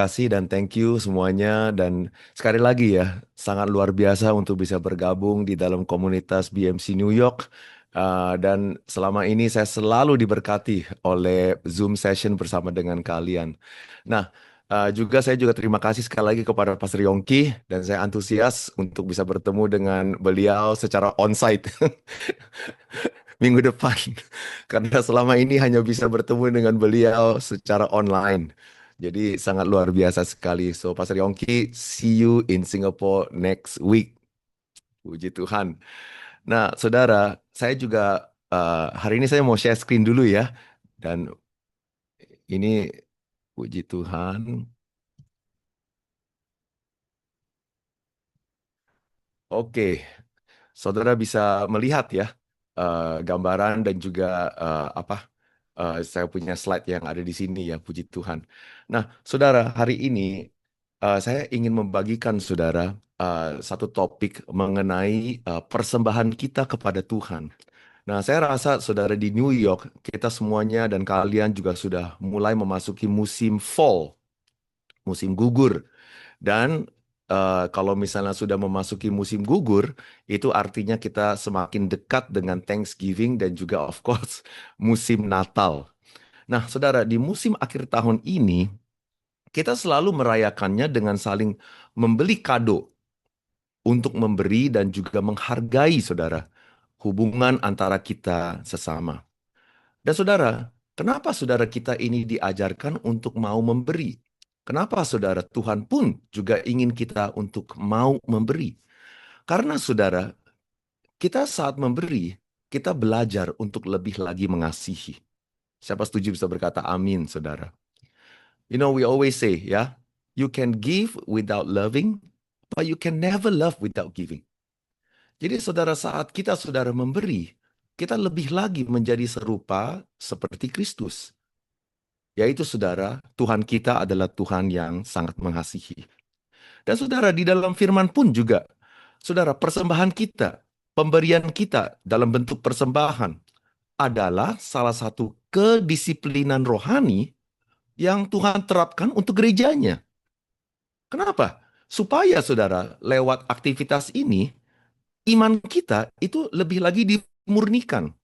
kasih dan thank you semuanya. Dan sekali lagi ya, sangat luar biasa untuk bisa bergabung di dalam komunitas BMC New York. Dan selama ini saya selalu diberkati oleh Zoom session bersama dengan kalian. Nah, saya juga terima kasih sekali lagi kepada Pastor Yongki dan saya antusias untuk bisa bertemu dengan beliau secara onsite minggu depan. Karena selama ini hanya bisa bertemu dengan beliau secara online. Jadi sangat luar biasa sekali. So, Pastor Yongki, see you in Singapore next week. Puji Tuhan. Nah, saudara, saya juga hari ini saya mau share screen dulu ya. Dan ini puji Tuhan. Oke, saudara bisa melihat ya gambaran dan juga saya punya slide yang ada di sini ya, puji Tuhan. Nah, saudara, hari ini saya ingin membagikan saudara satu topik mengenai persembahan kita kepada Tuhan. Nah, saya rasa saudara di New York, kita semuanya dan kalian juga sudah mulai memasuki musim fall, musim gugur. Dan kalau misalnya sudah memasuki musim gugur, itu artinya kita semakin dekat dengan Thanksgiving dan juga of course musim Natal. Nah, saudara, di musim akhir tahun ini, kita selalu merayakannya dengan saling membeli kado untuk memberi dan juga menghargai, saudara, hubungan antara kita sesama. Dan saudara, kenapa saudara kita ini diajarkan untuk mau memberi? Kenapa saudara Tuhan pun juga ingin kita untuk mau memberi? Karena saudara, kita saat memberi, kita belajar untuk lebih lagi mengasihi. Siapa setuju bisa berkata amin, saudara? You know, we always say, ya, you can give without loving, but you can never love without giving. Jadi saudara, saat kita saudara memberi, kita lebih lagi menjadi serupa seperti Kristus. Yaitu saudara, Tuhan kita adalah Tuhan yang sangat mengasihi. Dan saudara, di dalam firman pun juga, saudara, persembahan kita, pemberian kita dalam bentuk persembahan adalah salah satu kedisiplinan rohani yang Tuhan terapkan untuk gerejanya. Kenapa? Supaya saudara, lewat aktivitas ini, iman kita itu lebih lagi dimurnikan.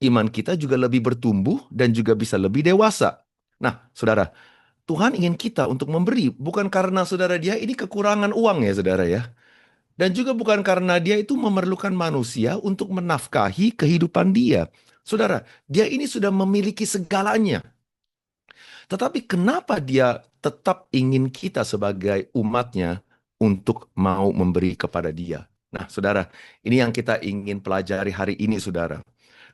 Iman kita juga lebih bertumbuh dan juga bisa lebih dewasa. Nah, saudara, Tuhan ingin kita untuk memberi, bukan karena saudara dia ini kekurangan uang ya saudara ya. Dan juga bukan karena dia itu memerlukan manusia untuk menafkahi kehidupan dia. Saudara, dia ini sudah memiliki segalanya. Tetapi kenapa dia tetap ingin kita sebagai umatnya untuk mau memberi kepada dia? Nah, saudara, ini yang kita ingin pelajari hari ini, saudara.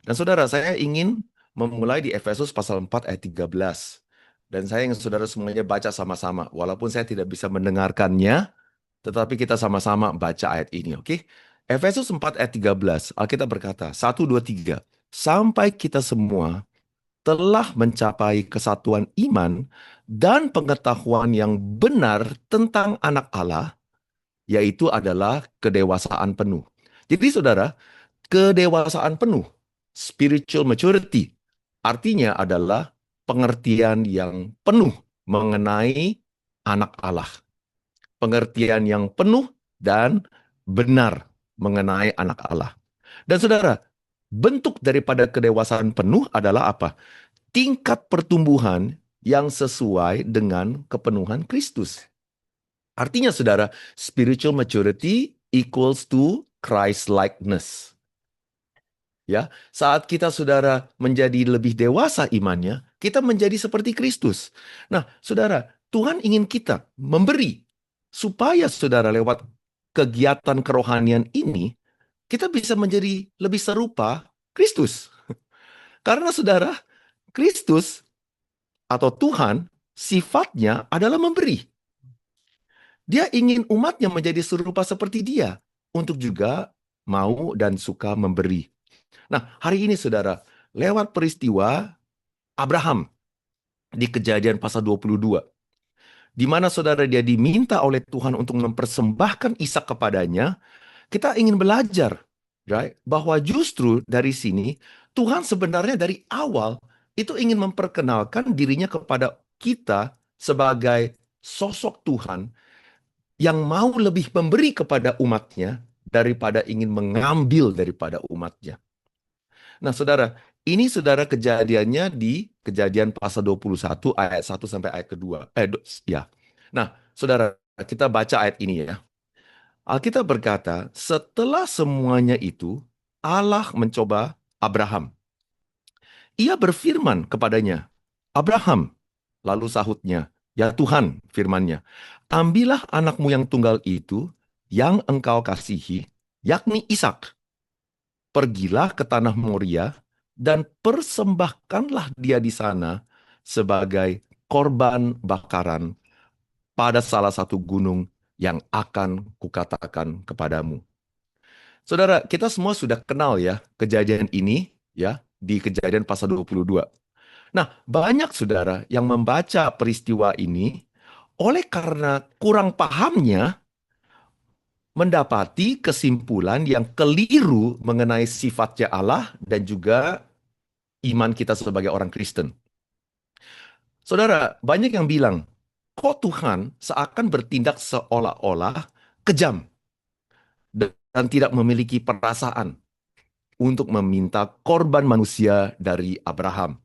Dan saudara, saya ingin memulai di Efesus pasal 4 ayat 13. Dan saya ingin saudara semuanya baca sama-sama. Walaupun saya tidak bisa mendengarkannya, tetapi kita sama-sama baca ayat ini, oke? Efesus 4 ayat 13, Alkitab berkata, 1, 2, 3. Sampai kita semua telah mencapai kesatuan iman dan pengetahuan yang benar tentang anak Allah, yaitu adalah kedewasaan penuh. Jadi saudara, kedewasaan penuh, spiritual maturity, artinya adalah pengertian yang penuh mengenai anak Allah. Pengertian yang penuh dan benar mengenai anak Allah. Dan saudara, bentuk daripada kedewasaan penuh adalah apa? Tingkat pertumbuhan yang sesuai dengan kepenuhan Kristus. Artinya saudara, spiritual maturity equals to Christ-likeness. Ya, saat kita saudara menjadi lebih dewasa imannya, kita menjadi seperti Kristus. Nah, saudara, Tuhan ingin kita memberi supaya saudara lewat kegiatan kerohanian ini kita bisa menjadi lebih serupa Kristus. Karena saudara, Kristus atau Tuhan sifatnya adalah memberi. Dia ingin umatnya menjadi serupa seperti dia untuk juga mau dan suka memberi. Nah, hari ini saudara, lewat peristiwa Abraham di Kejadian pasal 22, di mana saudara dia diminta oleh Tuhan untuk mempersembahkan Ishak kepadanya, kita ingin belajar, right, bahwa justru dari sini Tuhan sebenarnya dari awal itu ingin memperkenalkan dirinya kepada kita sebagai sosok Tuhan yang mau lebih memberi kepada umatnya daripada ingin mengambil daripada umatnya. Nah, saudara, ini saudara kejadiannya di Kejadian pasal 21 ayat 1 sampai ayat kedua. Ya. Nah, saudara, kita baca ayat ini ya. Alkitab berkata, setelah semuanya itu, Allah mencoba Abraham. Ia berfirman kepadanya, Abraham. Lalu sahutnya, ya Tuhan, firman-Nya, ambillah anakmu yang tunggal itu, yang engkau kasihi, yakni Ishak. Pergilah ke tanah Moria, dan persembahkanlah dia di sana sebagai korban bakaran pada salah satu gunung yang akan kukatakan kepadamu. Saudara, kita semua sudah kenal ya kejadian ini ya di Kejadian pasal 22. Nah, banyak saudara yang membaca peristiwa ini oleh karena kurang pahamnya mendapati kesimpulan yang keliru mengenai sifatnya Allah dan juga iman kita sebagai orang Kristen. Saudara, banyak yang bilang, kok Tuhan seakan bertindak seolah-olah kejam dan tidak memiliki perasaan untuk meminta korban manusia dari Abraham.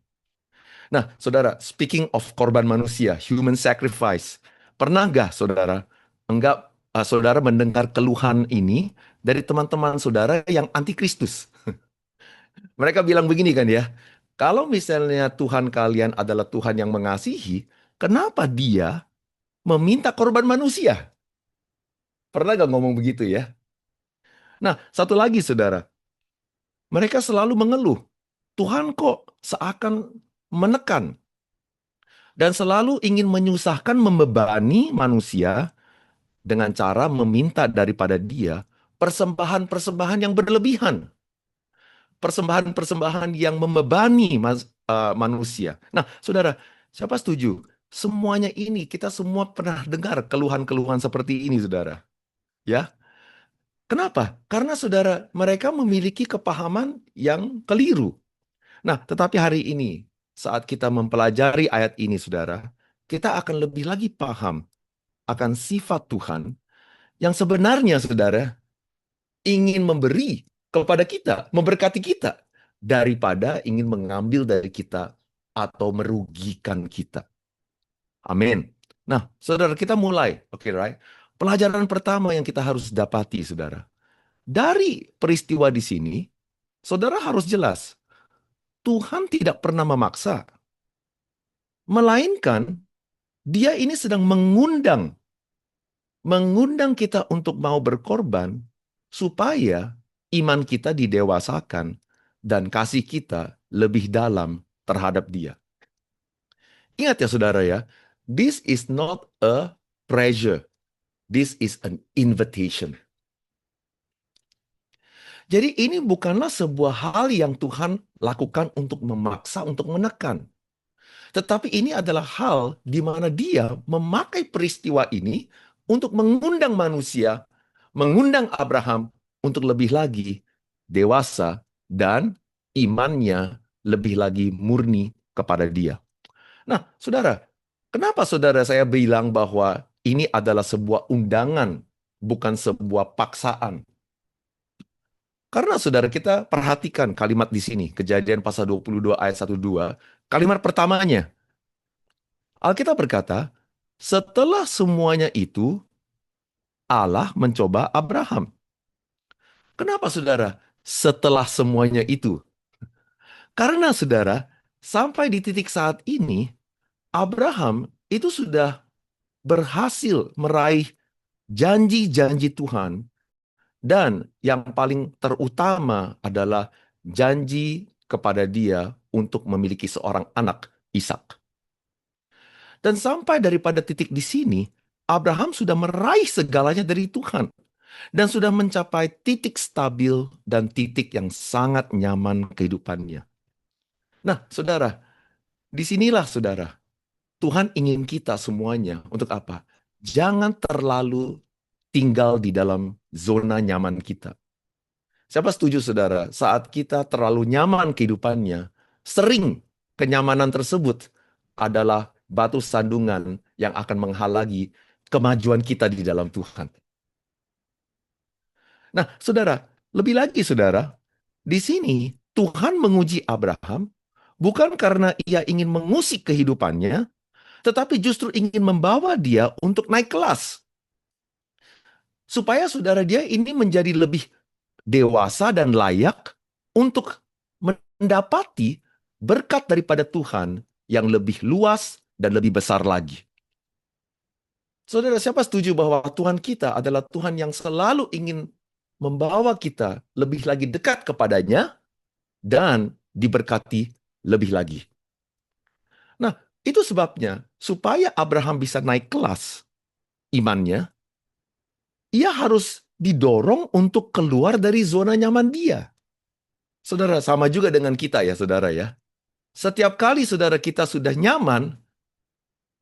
Nah, saudara, speaking of korban manusia, human sacrifice, pernah nggak saudara, saudara mendengar keluhan ini dari teman-teman saudara yang anti Kristus? Mereka bilang begini kan ya, kalau misalnya Tuhan kalian adalah Tuhan yang mengasihi, kenapa dia meminta korban manusia? Pernah nggak ngomong begitu ya? Nah, satu lagi saudara, mereka selalu mengeluh, Tuhan kok seakan menekan dan selalu ingin menyusahkan, membebani manusia dengan cara meminta daripada dia persembahan-persembahan yang berlebihan, persembahan-persembahan yang membebani manusia. Nah, saudara, siapa setuju? Semuanya ini kita semua pernah dengar keluhan-keluhan seperti ini, saudara. Ya, kenapa? Karena saudara, mereka memiliki kepahaman yang keliru. Nah, tetapi hari ini, saat kita mempelajari ayat ini, saudara, kita akan lebih lagi paham akan sifat Tuhan yang sebenarnya, saudara, ingin memberi kepada kita, memberkati kita, daripada ingin mengambil dari kita atau merugikan kita. Amin. Nah, saudara, kita mulai. Oke, right? Pelajaran pertama yang kita harus dapati, saudara. Dari peristiwa di sini, saudara harus jelas, Tuhan tidak pernah memaksa, melainkan dia ini sedang mengundang kita untuk mau berkorban supaya iman kita didewasakan dan kasih kita lebih dalam terhadap dia. Ingat ya saudara ya, this is not a pressure, this is an invitation. Jadi ini bukanlah sebuah hal yang Tuhan lakukan untuk memaksa, untuk menekan. Tetapi ini adalah hal di mana dia memakai peristiwa ini untuk mengundang manusia, mengundang Abraham untuk lebih lagi dewasa dan imannya lebih lagi murni kepada dia. Nah, saudara, kenapa saudara saya bilang bahwa ini adalah sebuah undangan, bukan sebuah paksaan? Karena saudara kita perhatikan kalimat di sini, Kejadian pasal 22 ayat 1-2, kalimat pertamanya, Alkitab berkata, setelah semuanya itu, Allah mencoba Abraham. Kenapa saudara? Setelah semuanya itu. Karena saudara, sampai di titik saat ini, Abraham itu sudah berhasil meraih janji-janji Tuhan. Dan yang paling terutama adalah janji kepada dia untuk memiliki seorang anak, Ishak. Dan sampai daripada titik di sini, Abraham sudah meraih segalanya dari Tuhan. Dan sudah mencapai titik stabil dan titik yang sangat nyaman kehidupannya. Nah, saudara, disinilah saudara, Tuhan ingin kita semuanya untuk apa? Jangan terlalu tinggal di dalam zona nyaman kita. Siapa setuju saudara, saat kita terlalu nyaman kehidupannya, sering kenyamanan tersebut adalah batu sandungan yang akan menghalangi kemajuan kita di dalam Tuhan. Nah, saudara, lebih lagi saudara, di sini Tuhan menguji Abraham bukan karena ia ingin mengusik kehidupannya, tetapi justru ingin membawa dia untuk naik kelas. Supaya saudara dia ini menjadi lebih dewasa dan layak untuk mendapati berkat daripada Tuhan yang lebih luas dan lebih besar lagi. Saudara, siapa setuju bahwa Tuhan kita adalah Tuhan yang selalu ingin membawa kita lebih lagi dekat kepadanya dan diberkati lebih lagi. Nah, itu sebabnya supaya Abraham bisa naik kelas imannya, ia harus didorong untuk keluar dari zona nyaman dia. Saudara, sama juga dengan kita ya, saudara ya. Setiap kali saudara kita sudah nyaman,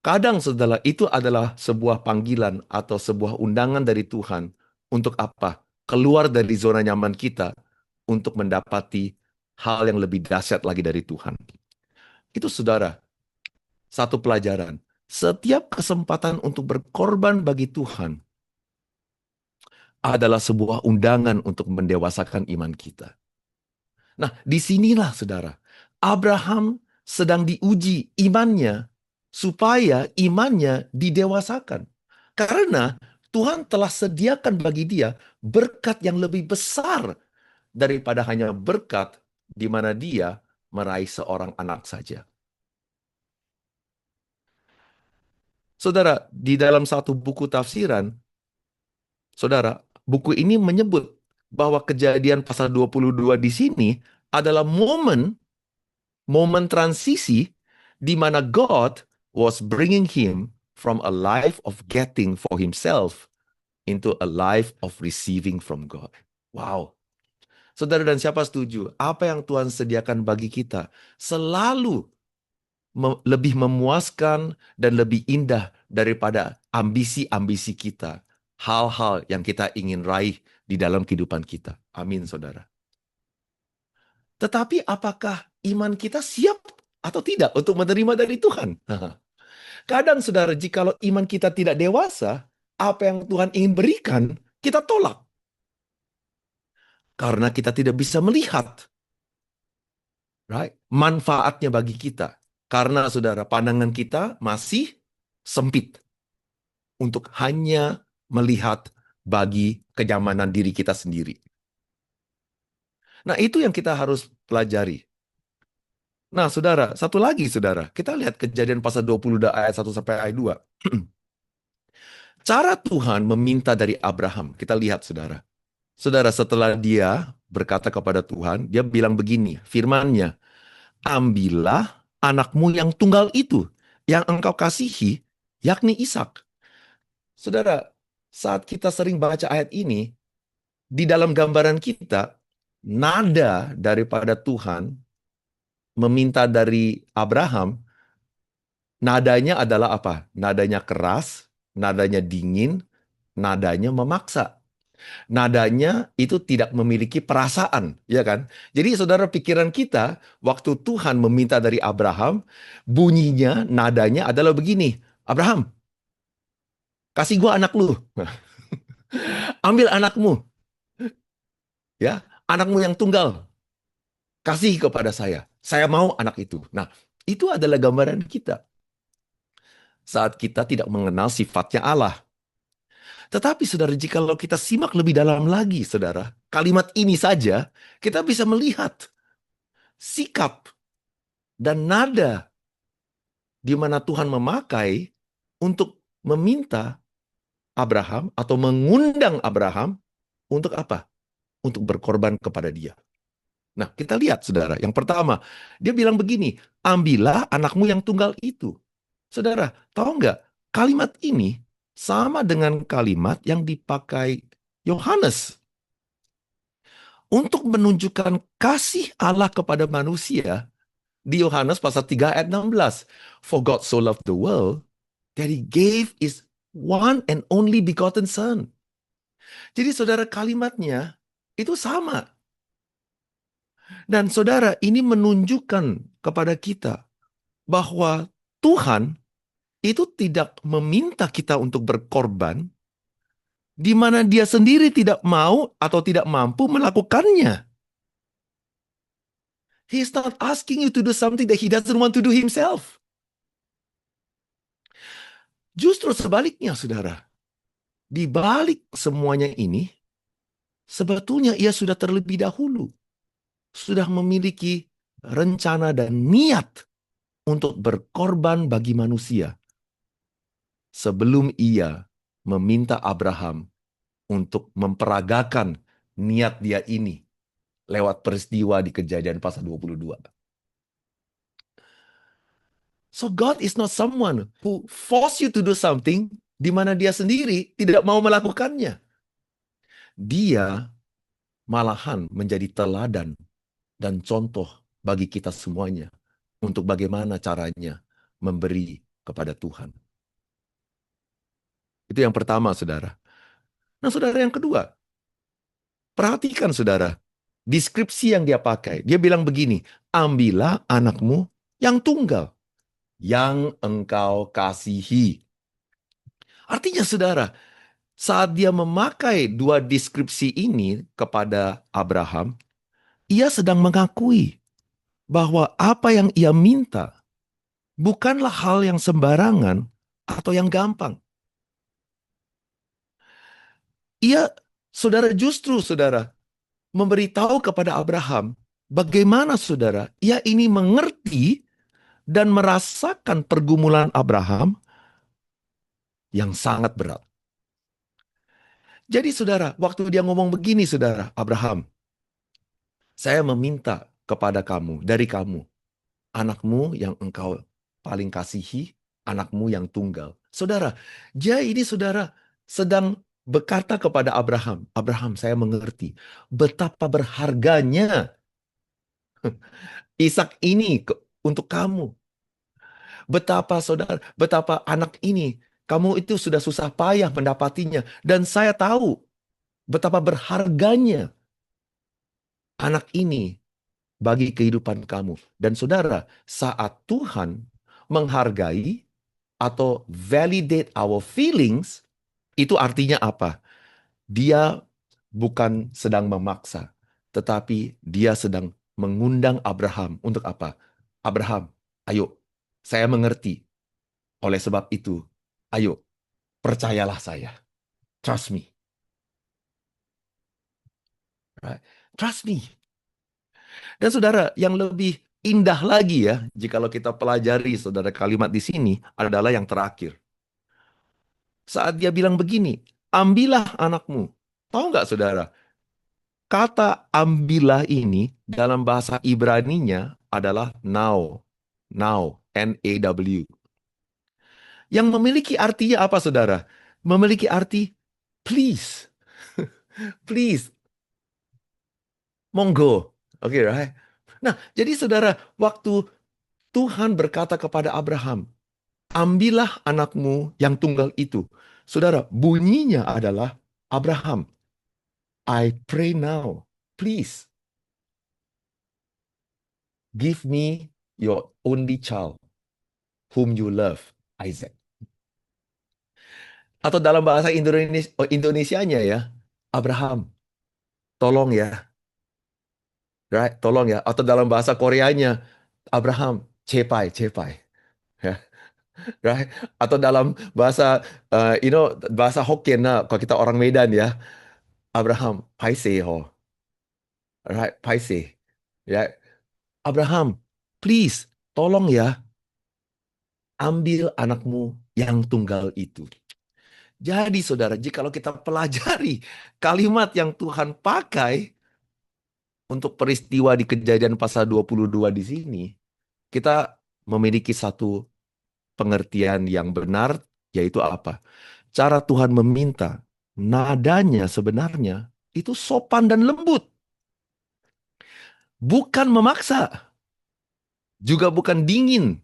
kadang saudara itu adalah sebuah panggilan atau sebuah undangan dari Tuhan untuk apa? Keluar dari zona nyaman kita untuk mendapati hal yang lebih dahsyat lagi dari Tuhan. Itu saudara, satu pelajaran. Setiap kesempatan untuk berkorban bagi Tuhan adalah sebuah undangan untuk mendewasakan iman kita. Nah, disinilah saudara, Abraham sedang diuji imannya supaya imannya didewasakan. Karena Tuhan telah sediakan bagi dia berkat yang lebih besar daripada hanya berkat di mana dia meraih seorang anak saja. Saudara, di dalam satu buku tafsiran, saudara, buku ini menyebut bahwa kejadian pasal 22 di sini adalah momen transisi di mana God was bringing him from a life of getting for himself into a life of receiving from God. Wow. Saudara dan siapa setuju? Apa yang Tuhan sediakan bagi kita selalu lebih memuaskan dan lebih indah daripada ambisi-ambisi kita. Hal-hal yang kita ingin raih di dalam kehidupan kita. Amin, saudara. Tetapi apakah iman kita siap atau tidak untuk menerima dari Tuhan? Kadang, saudara, jikalau iman kita tidak dewasa, apa yang Tuhan ingin berikan, kita tolak. Karena kita tidak bisa melihat manfaatnya bagi kita. Karena, saudara, pandangan kita masih sempit untuk hanya melihat bagi kenyamanan diri kita sendiri. Nah, itu yang kita harus pelajari. Nah, saudara, satu lagi, saudara. Kita lihat Kejadian pasal 20 ayat 1 sampai ayat 2. Cara Tuhan meminta dari Abraham, kita lihat, saudara. Saudara, setelah dia berkata kepada Tuhan, dia bilang begini, firman-Nya, ambillah anakmu yang tunggal itu, yang engkau kasihi, yakni Ishak. Saudara, saat kita sering baca ayat ini, di dalam gambaran kita, nada daripada Tuhan meminta dari Abraham, nadanya adalah apa? Nadanya keras, nadanya dingin, nadanya memaksa. Nadanya itu tidak memiliki perasaan, ya kan? Jadi saudara, pikiran kita waktu Tuhan meminta dari Abraham, bunyinya, nadanya adalah begini, Abraham, kasih gua anak lu. Ambil anakmu, ya, anakmu yang tunggal, kasih kepada saya. Saya mau anak itu. Nah, itu adalah gambaran kita saat kita tidak mengenal sifatnya Allah. Tetapi saudara, jikalau kita simak lebih dalam lagi, saudara, kalimat ini saja, kita bisa melihat sikap dan nada di mana Tuhan memakai untuk meminta Abraham atau mengundang Abraham untuk apa? Untuk berkorban kepada dia. Nah, kita lihat, saudara. Yang pertama, dia bilang begini, ambillah anakmu yang tunggal itu. Saudara, tahu nggak? Kalimat ini sama dengan kalimat yang dipakai Yohanes untuk menunjukkan kasih Allah kepada manusia di Yohanes pasal 3 ayat 16. For God so loved the world that he gave his one and only begotten son. Jadi saudara, kalimatnya itu sama. Dan saudara, ini menunjukkan kepada kita bahwa Tuhan itu tidak meminta kita untuk berkorban, di mana dia sendiri tidak mau atau tidak mampu melakukannya. He's not asking you to do something that he doesn't want to do himself. Justru sebaliknya, saudara. Di balik semuanya ini, sebetulnya ia sudah terlebih dahulu, sudah memiliki rencana dan niat untuk berkorban bagi manusia sebelum ia meminta Abraham untuk memperagakan niat dia ini lewat peristiwa di Kejadian pasal 22. So God is not someone who force you to do something di mana dia sendiri tidak mau melakukannya. Dia malahan menjadi teladan dan contoh bagi kita semuanya untuk bagaimana caranya memberi kepada Tuhan. Itu yang pertama, saudara. Nah, saudara, yang kedua, perhatikan, saudara, deskripsi yang dia pakai. Dia bilang begini, ambillah anakmu yang tunggal, yang engkau kasihi. Artinya, saudara, saat dia memakai dua deskripsi ini kepada Abraham, ia sedang mengakui bahwa apa yang ia minta bukanlah hal yang sembarangan atau yang gampang. Ia, saudara, justru, saudara, memberitahu kepada Abraham bagaimana, saudara, ia ini mengerti dan merasakan pergumulan Abraham yang sangat berat. Jadi, saudara, waktu dia ngomong begini, saudara, Abraham, saya meminta kepada kamu, dari kamu, anakmu yang engkau paling kasihi, anakmu yang tunggal. Saudara, dia ini, saudara, sedang berkata kepada Abraham, Abraham, saya mengerti betapa berharganya Ishak ini untuk kamu. Betapa, saudara, betapa anak ini, kamu itu sudah susah payah mendapatinya. Dan saya tahu betapa berharganya anak ini bagi kehidupan kamu. Dan saudara, saat Tuhan menghargai atau validate our feelings, itu artinya apa? Dia bukan sedang memaksa, tetapi dia sedang mengundang Abraham untuk apa? Abraham, ayo, saya mengerti. Oleh sebab itu, ayo, percayalah saya. Trust me. Right? Trust me. Dan saudara, yang lebih indah lagi ya, jikalau kita pelajari, saudara, kalimat di sini adalah yang terakhir. Saat dia bilang begini, ambillah anakmu. Tahu nggak, saudara? Kata ambillah ini dalam bahasa Ibraninya adalah now. Now, N-A-W. Yang memiliki artinya apa, saudara? Memiliki arti please. Please, monggo. Oke, right? Nah, jadi saudara, waktu Tuhan berkata kepada Abraham, ambillah anakmu yang tunggal itu. Saudara, bunyinya adalah, Abraham, I pray now, please, give me your only child, whom you love, Isaac. Atau dalam bahasa Indonesianya ya, Abraham, tolong ya, right? Tolong ya. Atau dalam bahasa Koreanya, Abraham, cepai, cepai. Ya. Right? Atau dalam bahasa bahasa Hokkien, nah, kalau kita orang Medan ya, Abraham, paise ho. Right? Paise. Ya. Abraham, please, tolong ya, ambil anakmu yang tunggal itu. Jadi saudara, jikalau kita pelajari kalimat yang Tuhan pakai untuk peristiwa di Kejadian pasal 22 di sini, kita memiliki satu pengertian yang benar, yaitu apa? Cara Tuhan meminta, nadanya sebenarnya itu sopan dan lembut. Bukan memaksa, juga bukan dingin,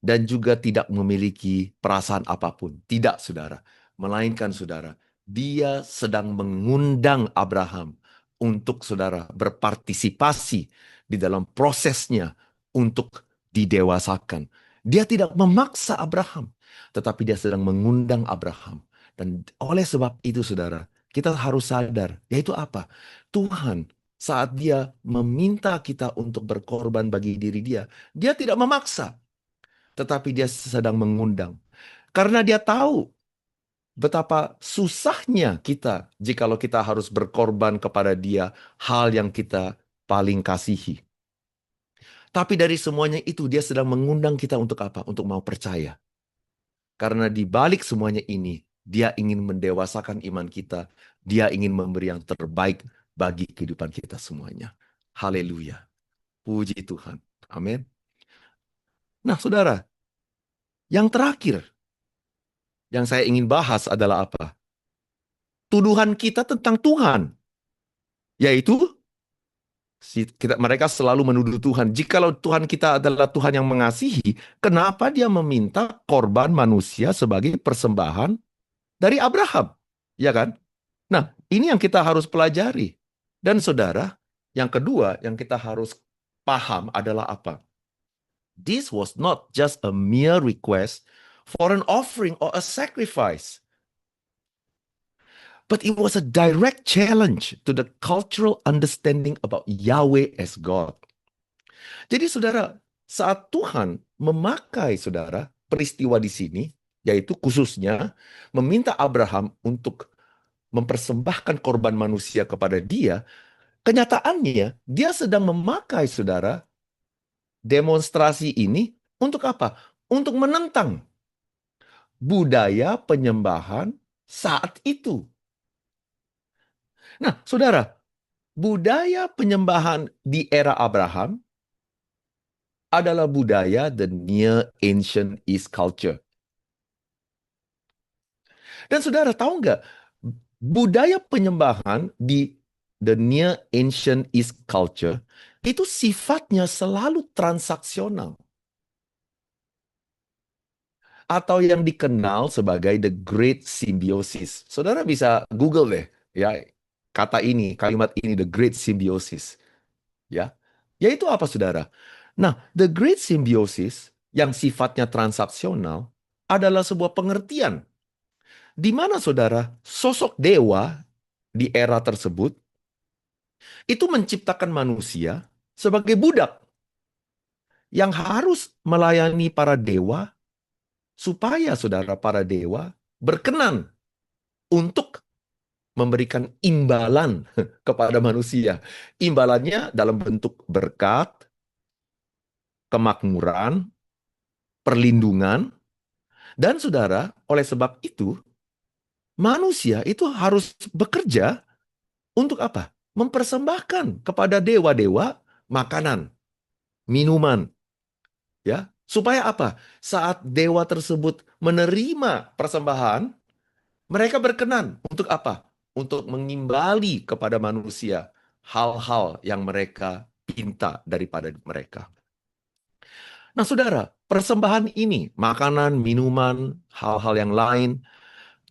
dan juga tidak memiliki perasaan apapun. Tidak, saudara. Melainkan, saudara, dia sedang mengundang Abraham untuk, saudara, berpartisipasi di dalam prosesnya untuk didewasakan. Dia tidak memaksa Abraham. tetapi dia sedang mengundang Abraham. Dan oleh sebab itu, saudara, kita harus sadar, yaitu apa? Tuhan, saat dia meminta kita untuk berkorban bagi diri dia tidak memaksa, tetapi dia sedang mengundang. Karena dia tahu betapa susahnya kita jikalau kita harus berkorban kepada dia hal yang kita paling kasihi. Tapi dari semuanya itu dia sedang mengundang kita untuk apa? Untuk mau percaya. Karena di balik semuanya ini, dia ingin mendewasakan iman kita. Dia ingin memberi yang terbaik bagi kehidupan kita semuanya. Haleluya. Puji Tuhan. Amin. Nah, saudara, yang terakhir yang saya ingin bahas adalah apa? Tuduhan kita tentang Tuhan. Yaitu, mereka selalu menuduh Tuhan. Jikalau Tuhan kita adalah Tuhan yang mengasihi, kenapa dia meminta korban manusia sebagai persembahan dari Abraham? Ya kan? Nah, ini yang kita harus pelajari. Dan saudara, yang kedua yang kita harus paham adalah apa? This was not just a mere request for an offering or a sacrifice, but it was a direct challenge to the cultural understanding about Yahweh as God. Jadi saudara, saat Tuhan memakai saudara peristiwa di sini, yaitu khususnya meminta Abraham untuk mempersembahkan korban manusia kepada dia, kenyataannya dia sedang memakai saudara demonstrasi ini untuk apa? Untuk menentang budaya penyembahan saat itu. Nah, saudara, budaya penyembahan di era Abraham adalah budaya the Near Ancient East culture. Dan saudara tahu nggak, budaya penyembahan di the Near Ancient East culture itu sifatnya selalu transaksional. Atau yang dikenal sebagai the Great Symbiosis. Saudara bisa Google deh, ya, kata ini, kalimat ini, the Great Symbiosis. Ya, yaitu apa saudara? Nah, the Great Symbiosis yang sifatnya transaksional adalah sebuah pengertian di mana saudara, sosok dewa di era tersebut itu menciptakan manusia sebagai budak yang harus melayani para dewa supaya saudara para dewa berkenan untuk memberikan imbalan kepada manusia. Imbalannya dalam bentuk berkat, kemakmuran, perlindungan, dan saudara, oleh sebab itu, manusia itu harus bekerja untuk apa? Mempersembahkan kepada dewa-dewa makanan, minuman, ya. Supaya apa? Saat dewa tersebut menerima persembahan, mereka berkenan untuk apa? Untuk mengimbali kepada manusia hal-hal yang mereka pinta daripada mereka. Nah, saudara, persembahan ini, makanan, minuman, hal-hal yang lain,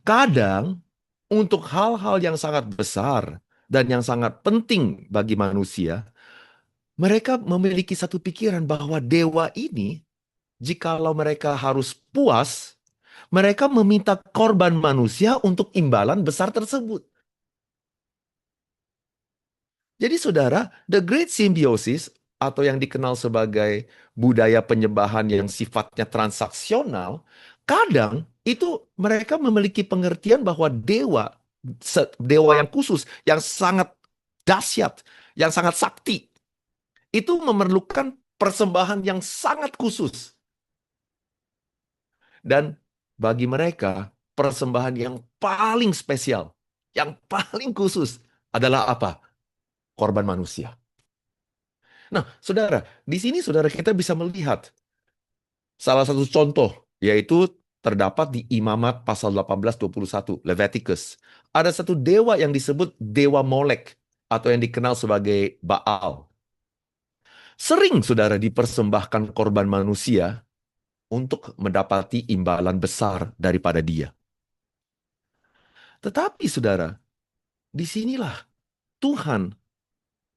kadang untuk hal-hal yang sangat besar dan yang sangat penting bagi manusia, mereka memiliki satu pikiran bahwa dewa ini, jikalau mereka harus puas, mereka meminta korban manusia untuk imbalan besar tersebut. Jadi saudara, the great symbiosis atau yang dikenal sebagai budaya penyembahan yang sifatnya transaksional, kadang itu mereka memiliki pengertian bahwa dewa yang khusus, yang sangat dahsyat, yang sangat sakti, itu memerlukan persembahan yang sangat khusus. Dan bagi mereka, persembahan yang paling spesial, yang paling khusus adalah apa? Korban manusia. Nah, saudara, di sini saudara kita bisa melihat salah satu contoh, yaitu terdapat di Imamat pasal 18:21, Leviticus. Ada satu dewa yang disebut Dewa Molek, atau yang dikenal sebagai Baal. Sering saudara dipersembahkan korban manusia untuk mendapati imbalan besar daripada dia. Tetapi saudara, disinilah Tuhan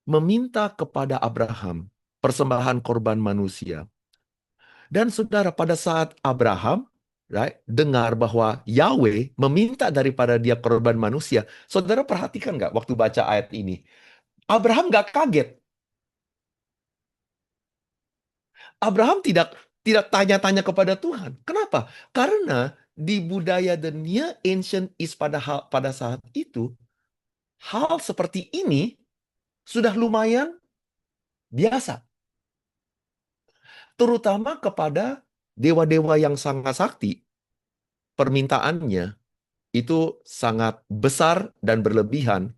meminta kepada Abraham persembahan korban manusia. Dan saudara, pada saat Abraham right? Dengar bahwa Yahweh meminta daripada dia korban manusia. Saudara perhatikan nggak waktu baca ayat ini? Abraham nggak kaget. Abraham tidak tidak tanya-tanya kepada Tuhan. Kenapa? Karena di budaya the Near Ancient East pada saat itu, hal seperti ini sudah lumayan biasa. Terutama kepada dewa-dewa yang sangat sakti, permintaannya itu sangat besar dan berlebihan,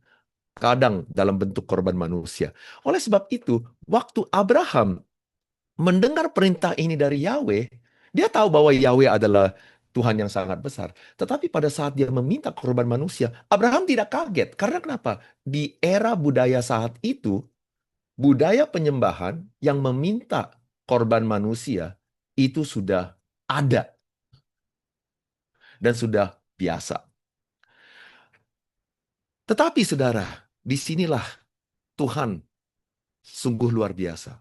kadang dalam bentuk korban manusia. Oleh sebab itu, waktu Abraham mendengar perintah ini dari Yahweh, dia tahu bahwa Yahweh adalah Tuhan yang sangat besar. Tetapi pada saat dia meminta korban manusia, Abraham tidak kaget. Karena kenapa? Di era budaya saat itu, budaya penyembahan yang meminta korban manusia itu sudah ada dan sudah biasa. Tetapi saudara, disinilah Tuhan sungguh luar biasa.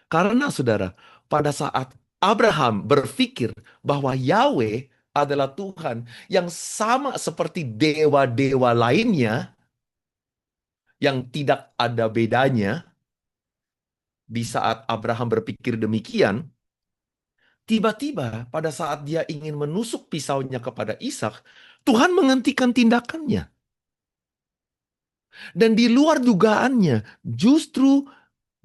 Karena saudara, pada saat Abraham berpikir bahwa Yahweh adalah Tuhan yang sama seperti dewa-dewa lainnya, yang tidak ada bedanya, di saat Abraham berpikir demikian, tiba-tiba pada saat dia ingin menusuk pisaunya kepada Ishak, Tuhan menghentikan tindakannya. Dan di luar dugaannya, justru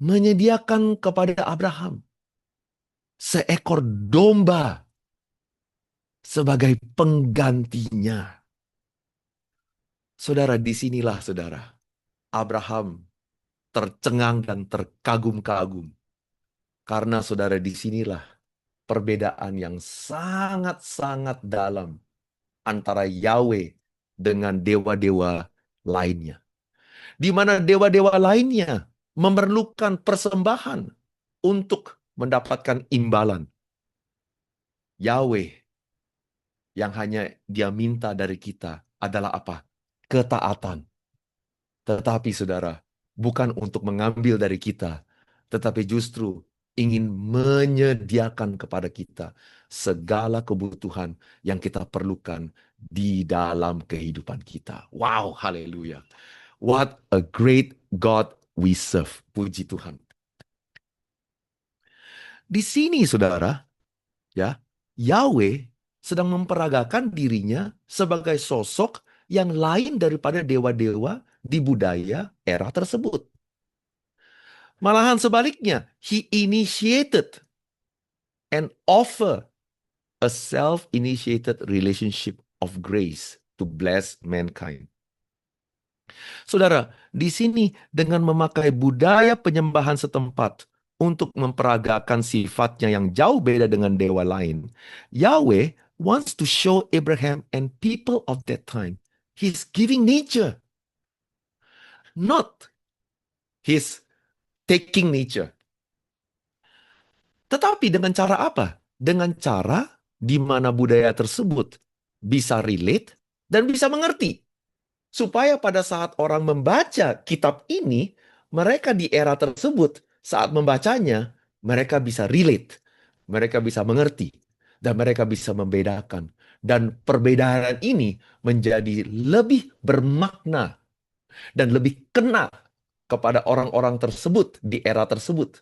menyediakan kepada Abraham seekor domba sebagai penggantinya. Saudara, disinilah saudara, Abraham tercengang dan terkagum-kagum. Karena saudara, disinilah perbedaan yang sangat-sangat dalam antara Yahweh dengan dewa-dewa lainnya. Di mana dewa-dewa lainnya memerlukan persembahan untuk mendapatkan imbalan. Yahweh yang hanya dia minta dari kita adalah apa? Ketaatan. Tetapi saudara, bukan untuk mengambil dari kita, tetapi justru ingin menyediakan kepada kita segala kebutuhan yang kita perlukan di dalam kehidupan kita. Wow, haleluya. What a great God we serve. Puji Tuhan. Di sini saudara, ya, Yahweh sedang memperagakan dirinya sebagai sosok yang lain daripada dewa-dewa di budaya era tersebut. Malahan sebaliknya, he initiated and offer a self-initiated relationship of grace to bless mankind. Saudara, di sini dengan memakai budaya penyembahan setempat untuk memperagakan sifatnya yang jauh beda dengan dewa lain, Yahweh wants to show Abraham and people of that time his giving nature, not his taking nature. Tetapi dengan cara apa? Dengan cara di mana budaya tersebut bisa relate dan bisa mengerti. Supaya pada saat orang membaca kitab ini, mereka di era tersebut saat membacanya, mereka bisa relate, mereka bisa mengerti, dan mereka bisa membedakan. Dan perbedaan ini menjadi lebih bermakna dan lebih kena kepada orang-orang tersebut di era tersebut.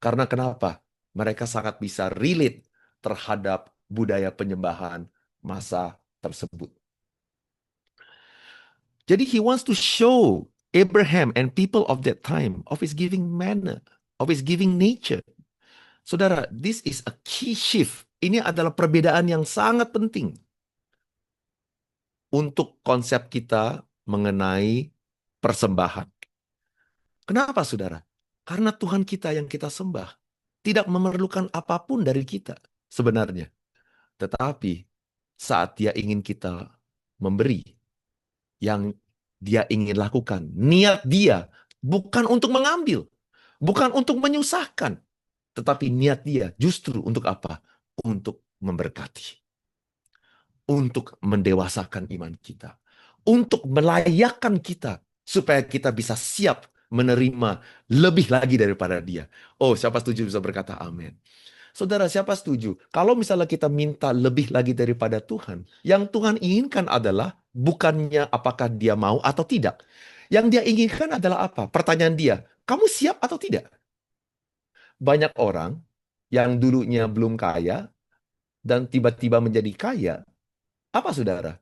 Karena kenapa? Mereka sangat bisa relate terhadap budaya penyembahan masa tersebut. Jadi he wants to show Abraham and people of that time of his giving manner, of his giving nature. Saudara, this is a key shift. Ini adalah perbedaan yang sangat penting untuk konsep kita mengenai persembahan. Kenapa, saudara? Karena Tuhan kita yang kita sembah tidak memerlukan apapun dari kita sebenarnya. Tetapi saat dia ingin kita memberi, yang dia ingin lakukan, niat dia bukan untuk mengambil, bukan untuk menyusahkan, tetapi niat dia justru untuk apa? Untuk memberkati, untuk mendewasakan iman kita, untuk melayakkan kita supaya kita bisa siap menerima lebih lagi daripada dia. Oh, siapa setuju bisa berkata amin. Saudara, siapa setuju? Kalau misalnya kita minta lebih lagi daripada Tuhan, yang Tuhan inginkan adalah bukannya apakah dia mau atau tidak. Yang dia inginkan adalah apa? Pertanyaan dia, kamu siap atau tidak? Banyak orang yang dulunya belum kaya dan tiba-tiba menjadi kaya, apa saudara?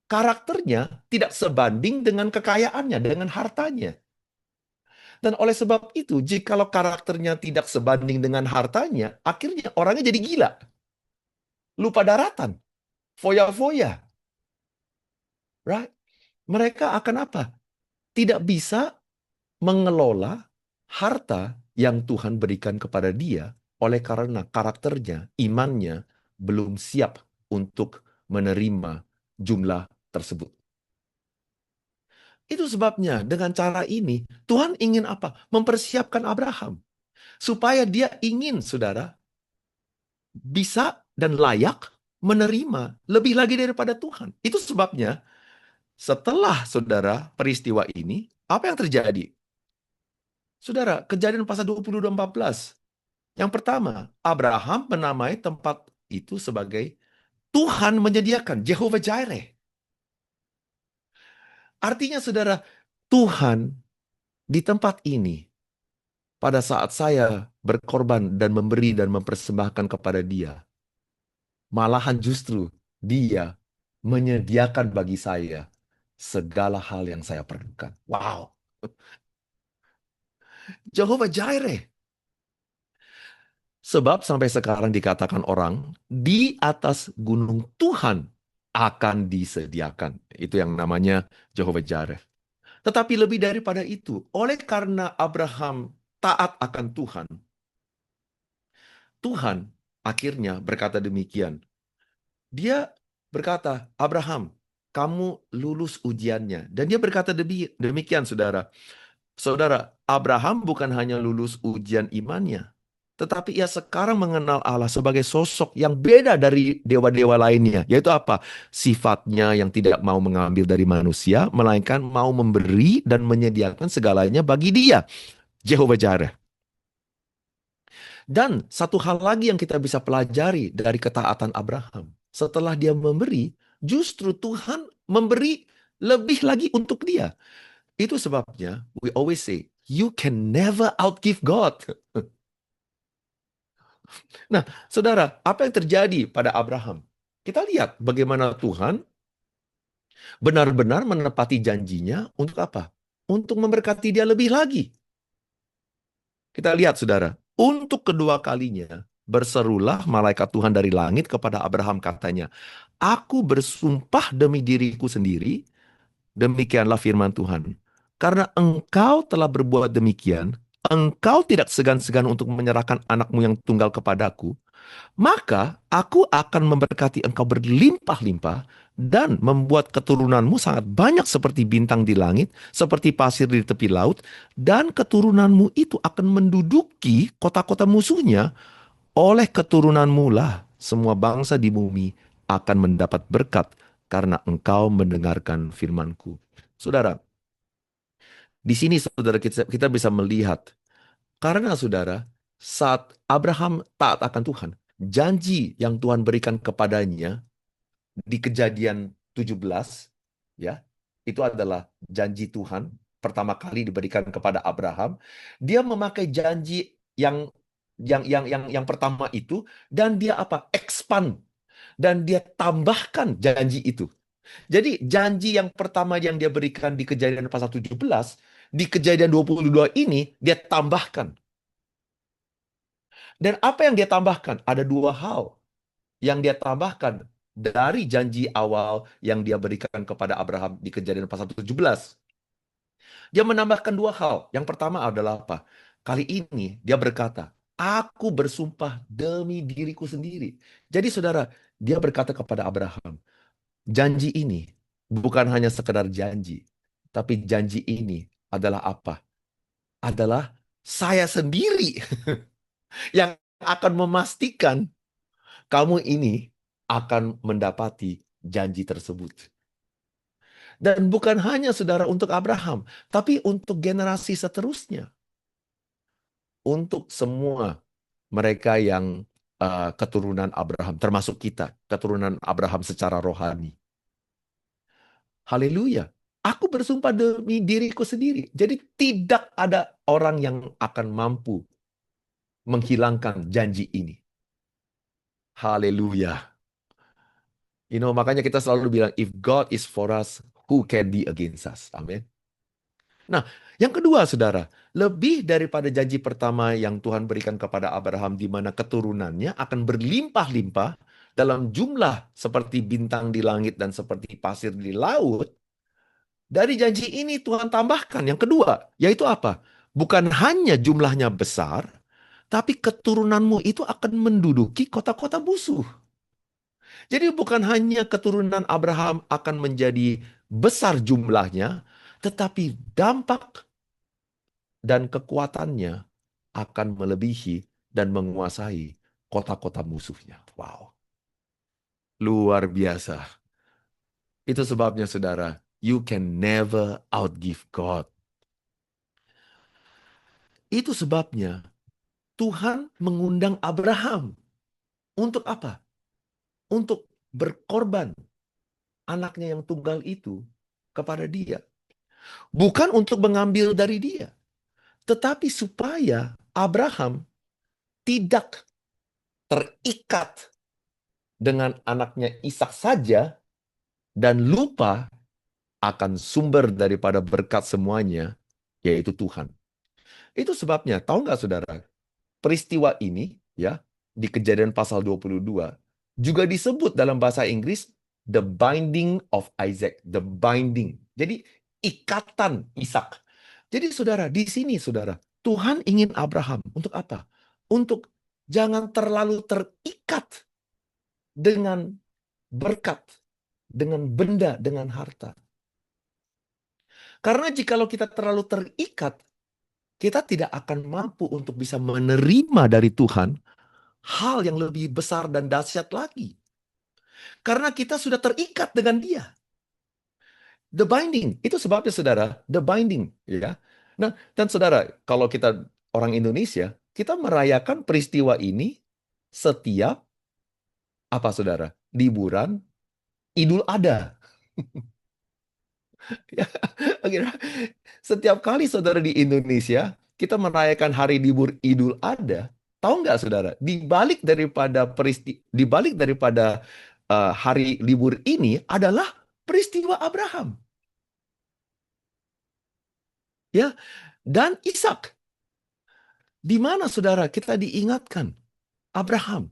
Karakternya tidak sebanding dengan kekayaannya, dengan hartanya. Dan oleh sebab itu, jikalau karakternya tidak sebanding dengan hartanya, akhirnya orangnya jadi gila, lupa daratan, foya-foya, right? Mereka akan apa? Tidak bisa mengelola harta yang Tuhan berikan kepada dia oleh karena karakternya, imannya belum siap untuk menerima jumlah tersebut. Itu sebabnya dengan cara ini Tuhan ingin apa? Mempersiapkan Abraham supaya dia ingin, saudara, bisa dan layak menerima lebih lagi daripada Tuhan. Itu sebabnya setelah saudara peristiwa ini, apa yang terjadi? Saudara, Kejadian pasal 22:14. Yang pertama, Abraham menamai tempat itu sebagai Tuhan menyediakan, Jehovah Jireh. Artinya saudara, Tuhan di tempat ini, pada saat saya berkorban dan memberi dan mempersembahkan kepada dia, malahan justru dia menyediakan bagi saya segala hal yang saya perlukan. Wow, Jehovah Jireh. Sebab sampai sekarang dikatakan orang, di atas gunung Tuhan akan disediakan. Itu yang namanya Jehovah Jireh. Tetapi lebih daripada itu, oleh karena Abraham taat akan Tuhan, Tuhan akhirnya berkata demikian. Dia berkata, Abraham, kamu lulus ujiannya. Dan dia berkata demikian, saudara. Saudara, Abraham bukan hanya lulus ujian imannya, tetapi ia sekarang mengenal Allah sebagai sosok yang beda dari dewa-dewa lainnya. Yaitu apa? Sifatnya yang tidak mau mengambil dari manusia, melainkan mau memberi dan menyediakan segalanya bagi dia. Jehovah Jireh. Dan satu hal lagi yang kita bisa pelajari dari ketaatan Abraham. Setelah dia memberi, justru Tuhan memberi lebih lagi untuk dia. Itu sebabnya we always say, you can never outgive God. Nah, saudara, apa yang terjadi pada Abraham? Kita lihat bagaimana Tuhan benar-benar menepati janjinya untuk apa? Untuk memberkati dia lebih lagi. Kita lihat, saudara, untuk kedua kalinya berserulah malaikat Tuhan dari langit kepada Abraham, katanya, aku bersumpah demi diriku sendiri, demikianlah firman Tuhan. Karena engkau telah berbuat demikian, engkau tidak segan-segan untuk menyerahkan anakmu yang tunggal kepadaku, maka aku akan memberkati engkau berlimpah-limpah dan membuat keturunanmu sangat banyak seperti bintang di langit, seperti pasir di tepi laut, dan keturunanmu itu akan menduduki kota-kota musuhnya. Oleh keturunanmu lah semua bangsa di bumi akan mendapat berkat karena engkau mendengarkan firman-Ku. Saudara, di sini saudara kita bisa melihat karena saudara, saat Abraham taat akan Tuhan, janji yang Tuhan berikan kepadanya di Kejadian 17, ya, itu adalah janji Tuhan pertama kali diberikan kepada Abraham. Dia memakai janji yang pertama itu dan dia apa? Expand dan dia tambahkan janji itu. Jadi janji yang pertama yang dia berikan di Kejadian pasal 17, di Kejadian 22 ini dia tambahkan. Dan apa yang dia tambahkan? Ada dua hal yang dia tambahkan dari janji awal yang dia berikan kepada Abraham di Kejadian pasal 17. Dia menambahkan dua hal. Yang pertama adalah apa? Kali ini dia berkata, aku bersumpah demi diriku sendiri. Jadi saudara, dia berkata kepada Abraham, janji ini bukan hanya sekedar janji, tapi janji ini adalah apa? Adalah saya sendiri yang akan memastikan kamu ini akan mendapati janji tersebut. Dan bukan hanya saudara untuk Abraham, tapi untuk generasi seterusnya. Untuk semua mereka yang keturunan Abraham, termasuk kita, keturunan Abraham secara rohani. Haleluya. Aku bersumpah demi diriku sendiri. Jadi tidak ada orang yang akan mampu menghilangkan janji ini. Haleluya. Makanya kita selalu bilang, if God is for us, who can be against us? Amin. Nah, yang kedua, saudara, lebih daripada janji pertama yang Tuhan berikan kepada Abraham, di mana keturunannya akan berlimpah-limpah dalam jumlah seperti bintang di langit dan seperti pasir di laut. Dari janji ini Tuhan tambahkan yang kedua, yaitu apa? Bukan hanya jumlahnya besar, tapi keturunanmu itu akan menduduki kota-kota musuh. Jadi bukan hanya keturunan Abraham akan menjadi besar jumlahnya, tetapi dampak dan kekuatannya akan melebihi dan menguasai kota-kota musuhnya. Wow, luar biasa. Itu sebabnya, saudara, you can never outgive God. Itu sebabnya Tuhan mengundang Abraham. Untuk apa? Untuk berkorban anaknya yang tunggal itu kepada dia. Bukan untuk mengambil dari dia, tetapi supaya Abraham tidak terikat dengan anaknya Ishak saja dan lupa akan sumber daripada berkat semuanya, yaitu Tuhan. Itu sebabnya, tahu nggak, saudara, peristiwa ini ya di Kejadian pasal 22 juga disebut dalam bahasa Inggris the binding of Isaac, the binding. Jadi ikatan Ishak. Jadi saudara, di sini saudara, Tuhan ingin Abraham untuk apa? Untuk jangan terlalu terikat dengan berkat, dengan benda, dengan harta. Karena jikalau kita terlalu terikat, kita tidak akan mampu untuk bisa menerima dari Tuhan hal yang lebih besar dan dahsyat lagi. Karena kita sudah terikat dengan dia. The binding, itu sebabnya saudara, the binding. Ya. Nah, dan saudara, kalau kita orang Indonesia, kita merayakan peristiwa ini setiap, apa saudara, liburan Idul Adha. Ya, akhirnya, setiap kali saudara di Indonesia, kita merayakan hari libur Idul Adha, tahu nggak saudara, di balik daripada hari libur ini adalah peristiwa Abraham. Ya, dan Ishak. Di mana saudara kita diingatkan, Abraham,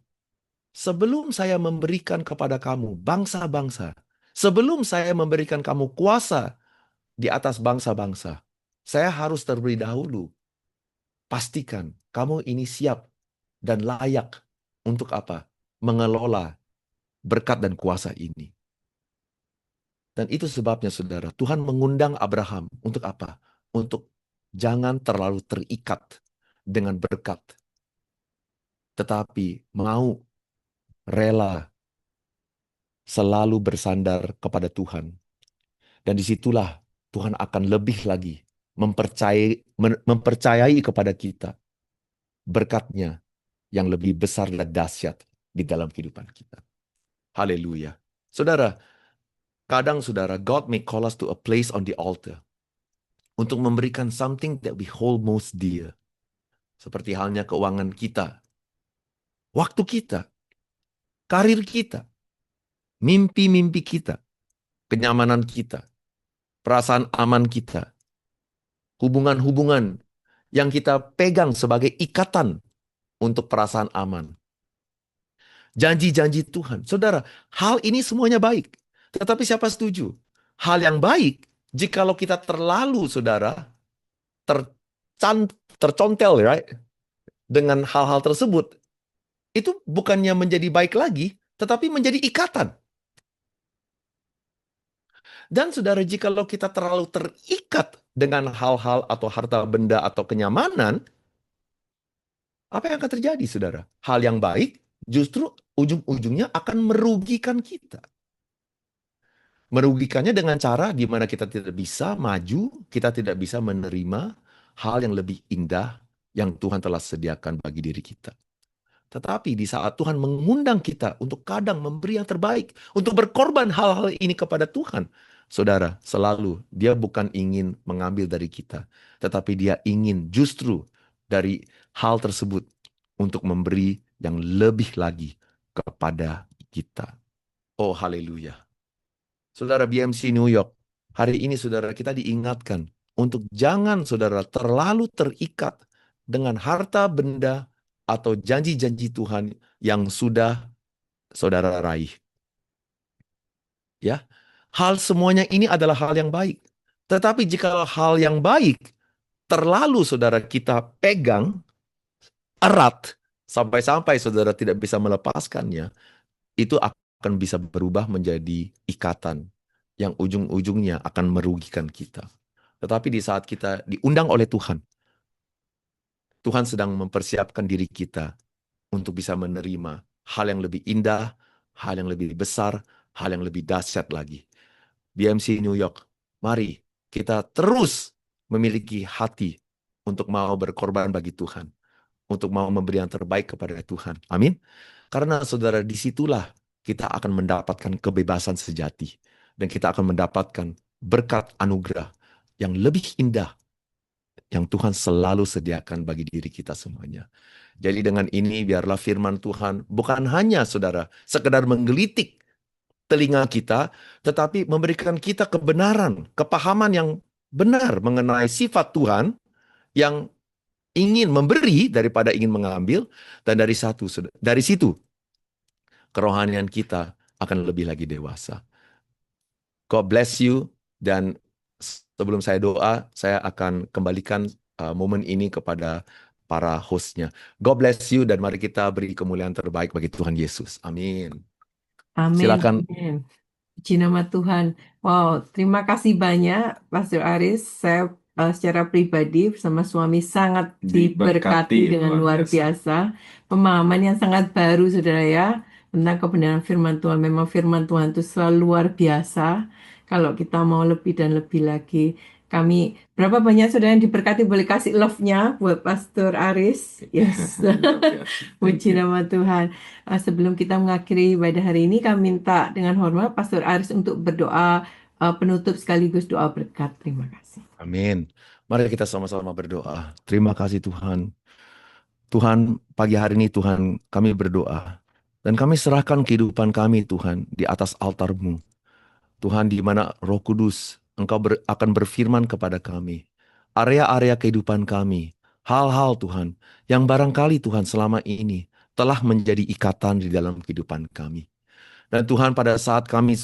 sebelum saya memberikan kepada kamu bangsa-bangsa, sebelum saya memberikan kamu kuasa di atas bangsa-bangsa, saya harus terlebih dahulu pastikan kamu ini siap dan layak untuk apa? Mengelola berkat dan kuasa ini. Dan itu sebabnya saudara, Tuhan mengundang Abraham untuk apa? Untuk jangan terlalu terikat dengan berkat, tetapi mau rela selalu bersandar kepada Tuhan. Dan disitulah Tuhan akan lebih lagi mempercayai kepada kita berkatnya yang lebih besar dan dahsyat di dalam kehidupan kita. Haleluya. Saudara, kadang saudara, God may call us to a place on the altar untuk memberikan something that we hold most dear. Seperti halnya keuangan kita, waktu kita, karir kita, mimpi-mimpi kita, kenyamanan kita, perasaan aman kita, hubungan-hubungan yang kita pegang sebagai ikatan untuk perasaan aman. Janji-janji Tuhan. Saudara, hal ini semuanya baik. Tetapi siapa setuju? Hal yang baik, jikalau kita terlalu, saudara, tercontel, right? Dengan hal-hal tersebut, itu bukannya menjadi baik lagi, tetapi menjadi ikatan. Dan saudara, jikalau kita terlalu terikat dengan hal-hal atau harta benda atau kenyamanan, apa yang akan terjadi, saudara? Hal yang baik justru ujung-ujungnya akan merugikan kita. Merugikannya dengan cara di mana kita tidak bisa maju, kita tidak bisa menerima hal yang lebih indah yang Tuhan telah sediakan bagi diri kita. Tetapi di saat Tuhan mengundang kita untuk kadang memberi yang terbaik, untuk berkorban hal-hal ini kepada Tuhan, saudara, selalu dia bukan ingin mengambil dari kita, tetapi dia ingin justru dari hal tersebut untuk memberi yang lebih lagi kepada kita. Oh, haleluya. Saudara BMC New York, hari ini saudara kita diingatkan untuk jangan saudara terlalu terikat dengan harta benda atau janji-janji Tuhan yang sudah saudara raih. Ya, hal semuanya ini adalah hal yang baik. Tetapi jika hal yang baik terlalu saudara kita pegang erat sampai-sampai saudara tidak bisa melepaskannya, itu akan bisa berubah menjadi ikatan yang ujung-ujungnya akan merugikan kita. Tetapi di saat kita diundang oleh Tuhan, Tuhan sedang mempersiapkan diri kita untuk bisa menerima hal yang lebih indah, hal yang lebih besar, hal yang lebih dahsyat lagi. BMC New York, mari kita terus memiliki hati untuk mau berkorban bagi Tuhan, untuk mau memberi yang terbaik kepada Tuhan. Amin. Karena saudara, disitulah kita akan mendapatkan kebebasan sejati. Dan kita akan mendapatkan berkat anugerah yang lebih indah yang Tuhan selalu sediakan bagi diri kita semuanya. Jadi dengan ini biarlah firman Tuhan bukan hanya saudara sekedar menggelitik telinga kita, tetapi memberikan kita kebenaran, kepahaman yang benar mengenai sifat Tuhan yang ingin memberi daripada ingin mengambil, dan dari situ kerohanian kita akan lebih lagi dewasa. God bless you, dan sebelum saya doa, saya akan kembalikan momen ini kepada para hostnya. God bless you, dan mari kita beri kemuliaan terbaik bagi Tuhan Yesus. Amin. Amin. Silakan. Amin. Puji nama Tuhan. Wow, terima kasih banyak, Pastor Aris. Saya secara pribadi bersama suami sangat diberkati dengan luar biasa. Pemahaman yang sangat baru, saudara ya, tentang kebenaran firman Tuhan. Memang firman Tuhan itu selalu luar biasa. Kalau kita mau lebih dan lebih lagi. Kami, berapa banyak saudara yang diberkati, boleh kasih love-nya buat Pastor Aris. Yes. Puji nama Tuhan. Sebelum kita mengakhiri ibadah hari ini, kami minta dengan hormat Pastor Aris untuk berdoa penutup sekaligus doa berkat. Terima kasih. Amin. Mari kita sama-sama berdoa. Terima kasih Tuhan. Tuhan, pagi hari ini Tuhan, kami berdoa. Dan kami serahkan kehidupan kami Tuhan di atas altar-Mu. Tuhan, di mana Roh Kudus Engkau akan berfirman kepada kami. Area-area kehidupan kami. Hal-hal Tuhan, yang barangkali Tuhan selama ini telah menjadi ikatan di dalam kehidupan kami. Dan Tuhan, pada saat kami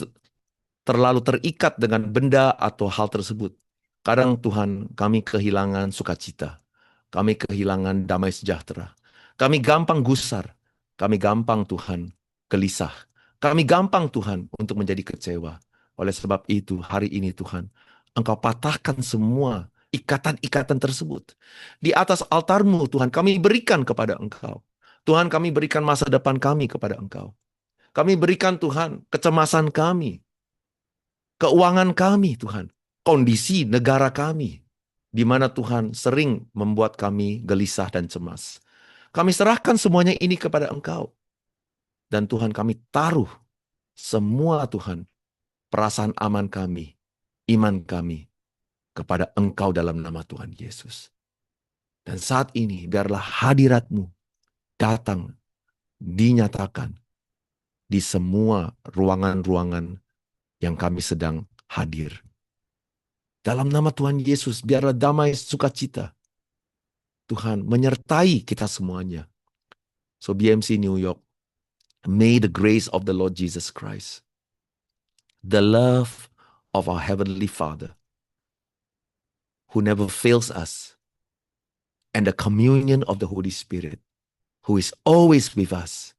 terlalu terikat dengan benda atau hal tersebut, kadang Tuhan kami kehilangan sukacita. Kami kehilangan damai sejahtera. Kami gampang gusar. Kami gampang Tuhan gelisah. Kami gampang Tuhan untuk menjadi kecewa. Oleh sebab itu hari ini Tuhan, Engkau patahkan semua ikatan-ikatan tersebut. Di atas altar-Mu Tuhan kami berikan kepada Engkau. Tuhan, kami berikan masa depan kami kepada Engkau. Kami berikan Tuhan kecemasan kami, keuangan kami Tuhan, kondisi negara kami, di mana Tuhan sering membuat kami gelisah dan cemas. Kami serahkan semuanya ini kepada Engkau. Dan Tuhan, kami taruh semua Tuhan, perasaan aman kami, iman kami kepada Engkau dalam nama Tuhan Yesus. Dan saat ini biarlah hadirat-Mu datang, dinyatakan di semua ruangan-ruangan yang kami sedang hadir. Dalam nama Tuhan Yesus, biarlah damai sukacita Tuhan menyertai kita semuanya. So BMC New York, may the grace of the Lord Jesus Christ, the love of our Heavenly Father, who never fails us, and the communion of the Holy Spirit, who is always with us,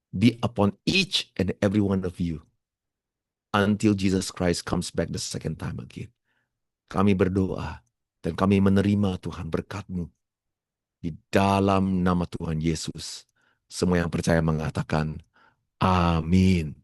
be upon each and every one of you until Jesus Christ comes back the second time again. Kami berdoa dan kami menerima Tuhan berkat-Mu di dalam nama Tuhan Yesus. Semua yang percaya mengatakan, amin.